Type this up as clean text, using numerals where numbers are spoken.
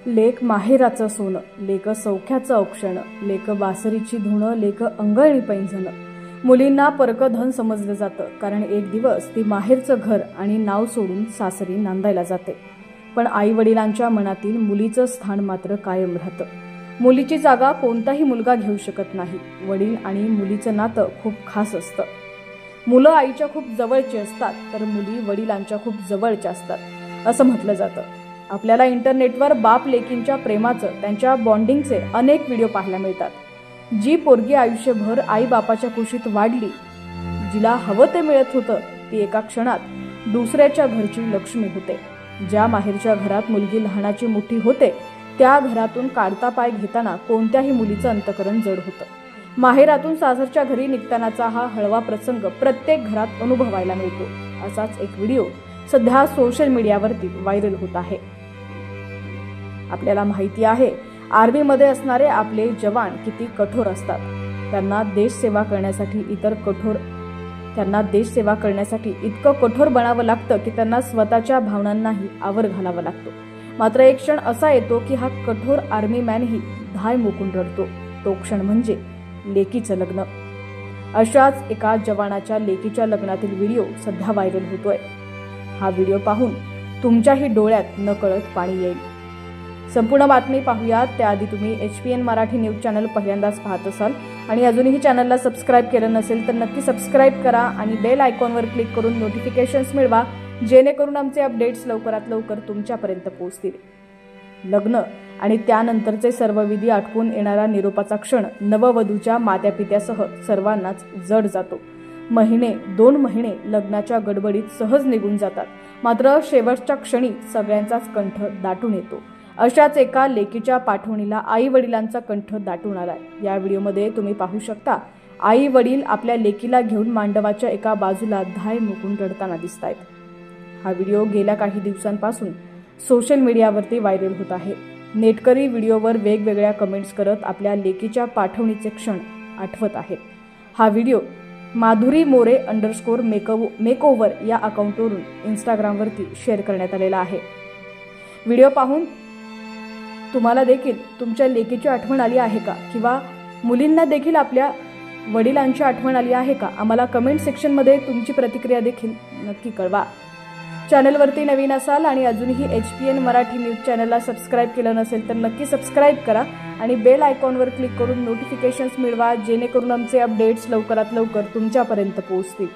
लेक माहेराचं सोनं, लेक सौख्याचं औक्षण, लेक बासरीची धुणं, लेक अंगळणी पैंजण. मुलींना परकं धन समजलं जातं, कारण एक दिवस ती माहेरचं घर आणि नाव सोडून सासरी नांदायला जाते. पण आई वडिलांच्या मनातील मुलीचं स्थान मात्र कायम राहतं. मुलीची जागा कोणताही मुलगा घेऊ शकत नाही. वडील आणि मुलीचं नातं खूप खास असतं. मुलं आईच्या खूप जवळची असतात, तर मुली वडिलांच्या खूप जवळच्या असतात असं म्हटलं जातं. आपल्याला इंटरनेटवर बाप लेकींच्या प्रेमाचं, त्यांच्या बॉन्डिंगचे अनेक व्हिडिओ पाहायला मिळतात. जी पोरगी आयुष्यभर आई बापाच्या कुशीत वाढली, जिला हवं ते मिळत होतं, ती एका क्षणात दुसऱ्याच्या घरची लक्ष्मी होते. ज्या माहेरच्या घरात मुलगी लहानाची मोठी होते, त्या घरातून काढता पाय घेताना कोणत्याही मुलीचं अंतकरण जड होतं. माहेरातून सासरच्या घरी निघतानाचा हा हळवा प्रसंग प्रत्येक घरात अनुभवायला मिळतो. असाच एक व्हिडिओ सध्या सोशल मीडियावरती व्हायरल होत आहे. आपल्याला माहिती आहे, आर्मीमध्ये असणारे आपले जवान किती कठोर असतात. त्यांना देश सेवा करण्यासाठी इतकं कठोर बनावं लागतं की त्यांना स्वतःच्या भावनांनाही आवर घालावा लागतो. मात्र एक क्षण असा येतो की हा कठोर आर्मी मॅनही धाय मोकून रडतो. तो क्षण म्हणजे लेकीचं लग्न. अशाच एका जवानाच्या लेकीच्या लग्नातील व्हिडिओ सध्या व्हायरल होतोय. हा व्हिडिओ पाहून तुमच्याही डोळ्यात नकळत पाणी येईल. संपूर्ण बातमी पाहूयात. त्याआधी तुम्ही HPN मराठी न्यूज चॅनल पहिल्यांदाच पाहत असाल आणि अजूनही चॅनलला सबस्क्राईब केलं नसेल तर नक्की सबस्क्राईब करा आणि बेल आयकॉनवर क्लिक करून नोटिफिकेशन्स मिळवा, जेणेकरून आमचे अपडेट्स लवकरात लवकर तुमच्यापर्यंत पोहोचतील. लग्न आणि त्यानंतरचे सर्व विधी आटपून येणारा निरोपाचा क्षण नववधूच्या मात्यापित्यासह सर्वांनाच जड जातो. 2 महिने लग्नाच्या गडबडीत सहज निघून जातात, मात्र शेवटच्या क्षणी सगळ्यांचाच कंठ दाटून येतो. अशाच एका लेकीच्या पाठवणीला आई वडिलांचा कंठ दाटून आलाय. या व्हिडिओमध्ये तुम्ही पाहू शकता, आई वडील आपल्या लेकीला घेऊन मांडवाच्या एका बाजूला धाय मोकून रडताना दिसतायत. हा व्हिडिओ गेल्या काही दिवसांपासून सोशल मीडियावरती व्हायरल होत आहे. नेटकरी व्हिडिओवर वेगवेगळ्या कमेंट्स करत आपल्या लेकीच्या पाठवणीचे क्षण आठवत आहेत. हा व्हिडिओ माधुरी मोरे _मेकओव्हर या अकाउंटवरून इंस्टाग्रामवरती शेअर करण्यात आलेला आहे. व्हिडिओ पाहून तुम्हाला देखील तुमच्या लेकीची आठवण आली आहे का, किंवा मुलींना देखील आपल्या वडिलांची आठवण आली आहे का? आम्हाला कमेंट सेक्शनमध्ये तुमची प्रतिक्रिया देखील नक्की कळवा. चॅनलवरती नवीन असाल आणि अजूनही HPN मराठी न्यूज चॅनलला सबस्क्राईब केलं नसेल तर नक्की सबस्क्राईब करा आणि बेल आयकॉनवर क्लिक करून नोटिफिकेशन्स मिळवा, जेणेकरून आमचे अपडेट्स लवकरात लवकर तुमच्यापर्यंत पोहोचतील.